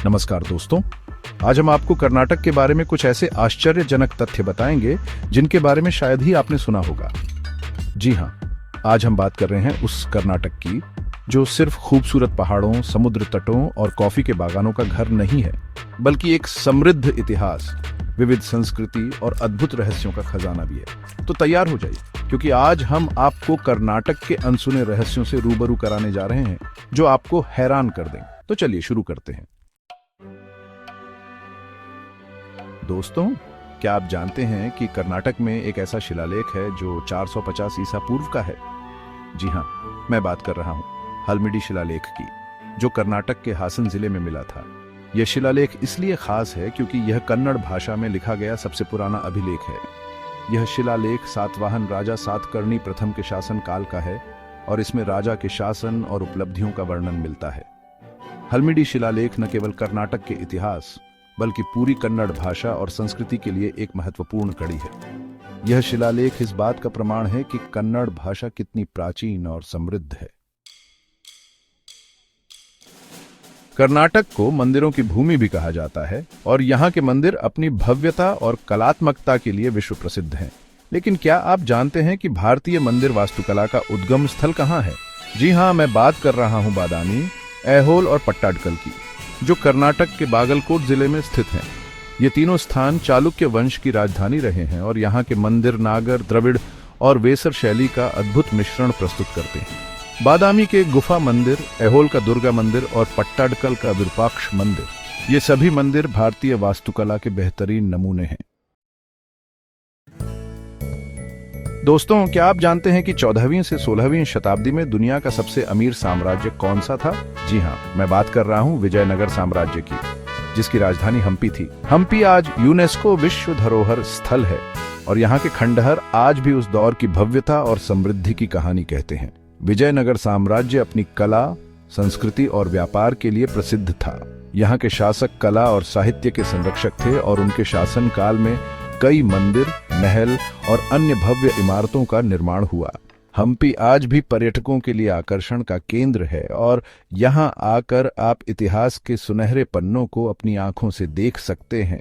नमस्कार दोस्तों, आज हम आपको कर्नाटक के बारे में कुछ ऐसे आश्चर्यजनक तथ्य बताएंगे जिनके बारे में शायद ही आपने सुना होगा। जी हाँ, आज हम बात कर रहे हैं उस कर्नाटक की जो सिर्फ खूबसूरत पहाड़ों, समुद्र तटों और कॉफी के बागानों का घर नहीं है, बल्कि एक समृद्ध इतिहास, विविध संस्कृति और अद्भुत रहस्यों का खजाना भी है। तो तैयार हो जाइए, क्योंकि आज हम आपको कर्नाटक के अनसुने रहस्यों से रूबरू कराने जा रहे हैं जो आपको हैरान कर देंगे। तो चलिए शुरू करते हैं। दोस्तों, क्या आप जानते हैं कि कर्नाटक में एक ऐसा शिलालेख है जो 450 ईसा पूर्व का है? जी हाँ, मैं बात कर रहा हूँ हल्मिडी शिलालेख की, जो कर्नाटक के हासन जिले में मिला था। यह शिलालेख इसलिए खास है क्योंकि यह कन्नड़ भाषा में लिखा गया सबसे पुराना अभिलेख है। यह शिलालेख सातवाहन राजा सातकर्णी प्रथम के शासन काल का है और इसमें राजा के शासन और उपलब्धियों का वर्णन मिलता है। हल्मिडी शिलालेख न केवल कर्नाटक के इतिहास बल्कि पूरी कन्नड़ भाषा और संस्कृति के लिए एक महत्वपूर्ण कड़ी है। यह शिलालेख इस बात का प्रमाण है कि कन्नड़ भाषा कितनी प्राचीन और समृद्ध है। कर्नाटक को मंदिरों की भूमि भी कहा जाता है और यहाँ के मंदिर अपनी भव्यता और कलात्मकता के लिए विश्व प्रसिद्ध हैं। लेकिन क्या आप जानते हैं कि भारतीय मंदिर वास्तुकला का उद्गम स्थल कहाँ है? जी हाँ, मैं बात कर रहा हूँ बादामी, ऐहोल और पट्टाडकल की, जो कर्नाटक के बागलकोट जिले में स्थित हैं। ये तीनों स्थान चालुक्य वंश की राजधानी रहे हैं और यहाँ के मंदिर नागर, द्रविड़ और वेसर शैली का अद्भुत मिश्रण प्रस्तुत करते हैं। बादामी के गुफा मंदिर, ऐहोल का दुर्गा मंदिर और पट्टाडकल का विरूपाक्ष मंदिर, ये सभी मंदिर भारतीय वास्तुकला के बेहतरीन नमूने हैं। दोस्तों, क्या आप जानते हैं कि 14वीं से 16वीं शताब्दी में दुनिया का सबसे अमीर साम्राज्य कौन सा था? जी हाँ, मैं बात कर रहा हूँ विजयनगर साम्राज्य की, जिसकी राजधानी हम्पी थी। हम्पी आज यूनेस्को विश्व धरोहर स्थल है और यहाँ के खंडहर आज भी उस दौर की भव्यता और समृद्धि की कहानी कहते हैं। विजयनगर साम्राज्य अपनी कला, संस्कृति और व्यापार के लिए प्रसिद्ध था। यहाँ के शासक कला और साहित्य के संरक्षक थे और उनके शासन काल में कई मंदिर, महल और अन्य भव्य इमारतों का निर्माण हुआ। हम्पी आज भी पर्यटकों के लिए आकर्षण का केंद्र है और यहाँ आकर आप इतिहास के सुनहरे पन्नों को अपनी आंखों से देख सकते हैं।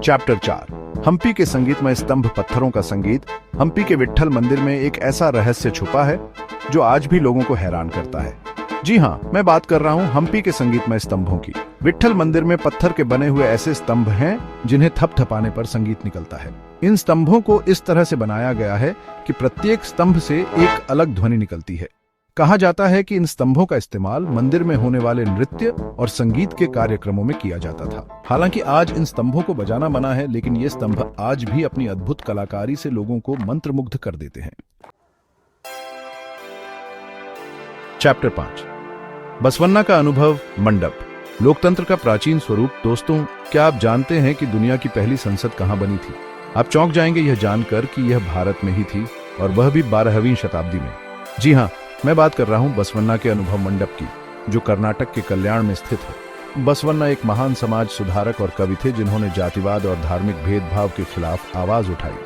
चैप्टर 4, हम्पी के संगीतमय स्तंभ पत्थरों का संगीत। हम्पी के विट्ठल मंदिर में एक ऐसा रहस्य छुपा है जो आज भी लोगों को हैरान करता है। जी हाँ, मैं बात कर रहा हूँ हम्पी के संगीतमय स्तंभों की। विट्ठल मंदिर में पत्थर के बने हुए ऐसे स्तंभ हैं जिन्हें थपथपाने पर संगीत निकलता है। इन स्तंभों को इस तरह से बनाया गया है कि प्रत्येक स्तंभ से एक अलग ध्वनि निकलती है। कहा जाता है कि इन स्तंभों का इस्तेमाल मंदिर में होने वाले नृत्य और संगीत के कार्यक्रमों में किया जाता था। हालांकि आज इन स्तंभों को बजाना मना है, लेकिन ये स्तंभ आज भी अपनी अद्भुत कलाकारी से लोगों को मंत्रमुग्ध कर देते हैं। चैप्टर 5, बसवन्ना का अनुभव मंडप, लोकतंत्र का प्राचीन स्वरूप। दोस्तों, क्या आप जानते हैं कि दुनिया की पहली संसद कहां बनी थी? आप चौंक जाएंगे यह जानकर कि यह भारत में ही थी और वह भी 12वीं शताब्दी में। जी हाँ, मैं बात कर रहा हूं बसवन्ना के अनुभव मंडप की, जो कर्नाटक के कल्याण में स्थित है। बसवन्ना एक महान समाज सुधारक और कवि थे जिन्होंने जातिवाद और धार्मिक भेदभाव के खिलाफ आवाज उठाई।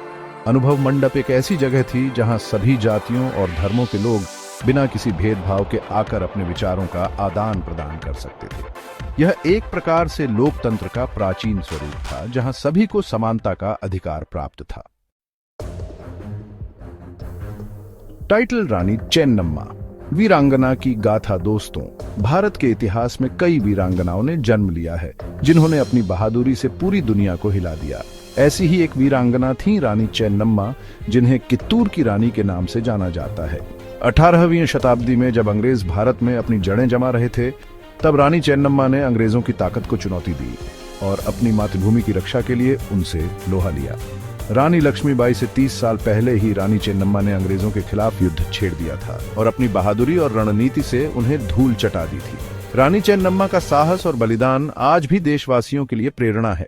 अनुभव मंडप एक ऐसी जगह थी जहां सभी जातियों और धर्मों के लोग बिना किसी भेदभाव के आकर अपने विचारों का आदान प्रदान कर सकते थे। यह एक प्रकार से लोकतंत्र का प्राचीन स्वरूप था जहां सभी को समानता का अधिकार प्राप्त था। टाइटल रानी चेन्नम्मा, वीरांगना की गाथा। दोस्तों, भारत के इतिहास में कई वीरांगनाओं ने जन्म लिया है जिन्होंने अपनी बहादुरी से पूरी दुनिया को हिला दिया। ऐसी ही एक वीरांगना थी रानी चेन्नम्मा, जिन्हें कित्तूर की रानी के नाम से जाना जाता है। 18वीं शताब्दी में जब अंग्रेज भारत में अपनी जड़ें जमा रहे थे, तब रानी चेन्नम्मा ने अंग्रेजों की ताकत को चुनौती दी और अपनी मातृभूमि की रक्षा के लिए उनसे लोहा लिया। रानी लक्ष्मीबाई से 30 साल पहले ही रानी चेन्नम्मा ने अंग्रेजों के खिलाफ युद्ध छेड़ दिया था और अपनी बहादुरी और रणनीति से उन्हें धूल चटा दी थी। रानी चेन्नम्मा का साहस और बलिदान आज भी देशवासियों के लिए प्रेरणा है।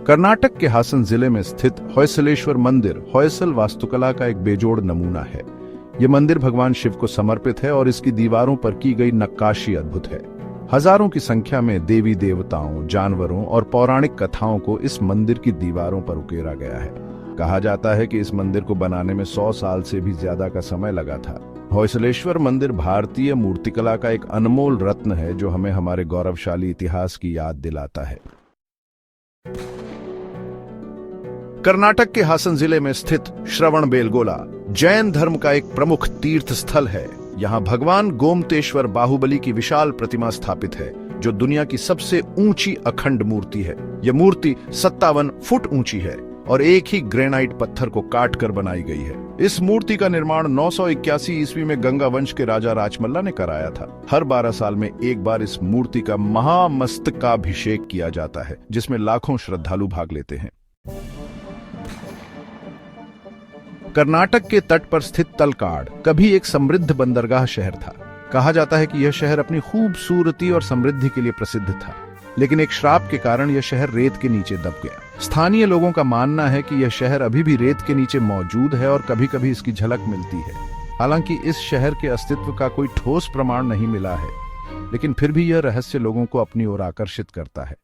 कर्नाटक के हासन जिले में स्थित होयसलेश्वर मंदिर होयसल वास्तुकला का एक बेजोड़ नमूना है। यह मंदिर भगवान शिव को समर्पित है और इसकी दीवारों पर की गई नक्काशी अद्भुत है। हजारों की संख्या में देवी देवताओं, जानवरों और पौराणिक कथाओं को इस मंदिर की दीवारों पर उकेरा गया है। कहा जाता है कि इस मंदिर को बनाने में 100 साल से भी ज्यादा का समय लगा था। होयसलेश्वर मंदिर भारतीय मूर्तिकला का एक अनमोल रत्न है जो हमें हमारे गौरवशाली इतिहास की याद दिलाता है। कर्नाटक के हासन जिले में स्थित श्रवणबेलगोला जैन धर्म का एक प्रमुख तीर्थ स्थल है। यहाँ भगवान गोमतेश्वर बाहुबली की विशाल प्रतिमा स्थापित है, जो दुनिया की सबसे ऊंची अखंड मूर्ति है। यह मूर्ति 57 फुट ऊंची है और एक ही ग्रेनाइट पत्थर को काट कर बनाई गई है। इस मूर्ति का निर्माण 981 ईस्वी में गंगा वंश के राजा राजमल्ला ने कराया था। हर 12 साल में एक बार इस मूर्ति का महामस्तकाभिषेक किया जाता है, जिसमें लाखों श्रद्धालु भाग लेते हैं। कर्नाटक के तट पर स्थित तलकाड कभी एक समृद्ध बंदरगाह शहर था। कहा जाता है कि यह शहर अपनी खूबसूरती और समृद्धि के लिए प्रसिद्ध था, लेकिन एक श्राप के कारण यह शहर रेत के नीचे दब गया। स्थानीय लोगों का मानना है कि यह शहर अभी भी रेत के नीचे मौजूद है और कभी कभी इसकी झलक मिलती है। हालांकि इस शहर के अस्तित्व का कोई ठोस प्रमाण नहीं मिला है, लेकिन फिर भी यह रहस्य लोगों को अपनी ओर आकर्षित करता है।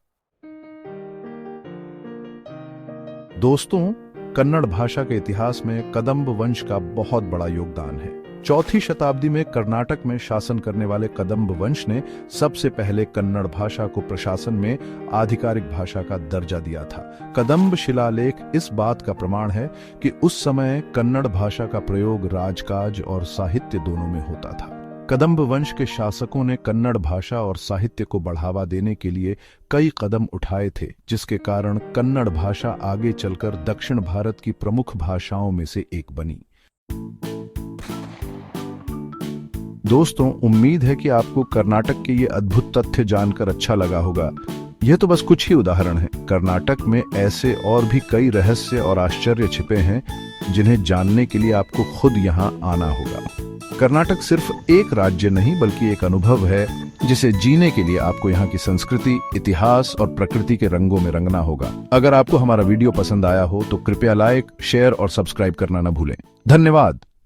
दोस्तों, कन्नड़ भाषा के इतिहास में कदंब वंश का बहुत बड़ा योगदान है। 4वीं शताब्दी में कर्नाटक में शासन करने वाले कदंब वंश ने सबसे पहले कन्नड़ भाषा को प्रशासन में आधिकारिक भाषा का दर्जा दिया था। कदंब शिलालेख इस बात का प्रमाण है कि उस समय कन्नड़ भाषा का प्रयोग राजकाज और साहित्य दोनों में होता था। कदंब वंश के शासकों ने कन्नड़ भाषा और साहित्य को बढ़ावा देने के लिए कई कदम उठाए थे, जिसके कारण कन्नड़ भाषा आगे चलकर दक्षिण भारत की प्रमुख भाषाओं में से एक बनी। दोस्तों, उम्मीद है कि आपको कर्नाटक के ये अद्भुत तथ्य जानकर अच्छा लगा होगा। यह तो बस कुछ ही उदाहरण है। कर्नाटक में ऐसे और भी कई रहस्य और आश्चर्य छिपे हैं, जिन्हें जानने के लिए आपको खुद यहाँ आना होगा। कर्नाटक सिर्फ एक राज्य नहीं, बल्कि एक अनुभव है, जिसे जीने के लिए आपको यहाँ की संस्कृति, इतिहास और प्रकृति के रंगों में रंगना होगा। अगर आपको हमारा वीडियो पसंद आया हो तो कृपया लाइक, शेयर और सब्सक्राइब करना न भूलें। धन्यवाद।